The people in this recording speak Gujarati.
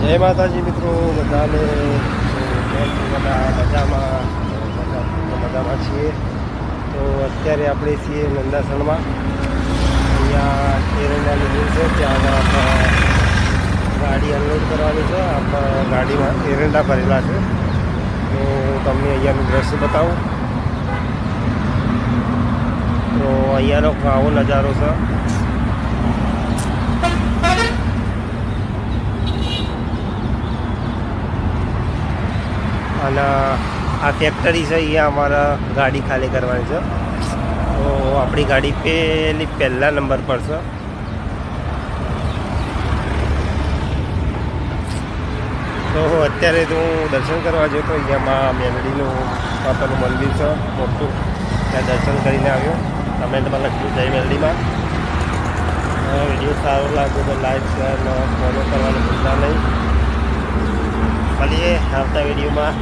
જય માતાજી મિત્રો, બધાને મજામાં છીએ. તો અત્યારે આપણે છીએ નંદાસણમાં. અહીંયા એરંડાની મિલ છે, ત્યાં આગળ આપણે ગાડી અનલોડ કરવાની છે. આપણે ગાડીમાં એરંડા ભરેલા છે, તો તમને અહીંયાનું દ્રશ્ય બતાવું. તો અહીંયાનો આવો નજારો છે. અને આ ફેક્ટરી છે, અહીંયા અમારા ગાડી ખાલી કરવાની છે. તો આપણી ગાડી પહેલા નંબર પર છે. તો અત્યારે તો હું દર્શન કરવા જતો, અહીંયામાં મેલડીનું માતાનું મંદિર છે મોટું, ત્યાં દર્શન કરીને આવ્યો. કમેન્ટમાં લખ્યું જય મેલડીમાં. વિડીયો સારો લાગ્યો તો લાઈક શેર અને ફોલો કરવાનું ભૂલતા નહીં. મળીએ આવતા વિડીયોમાં.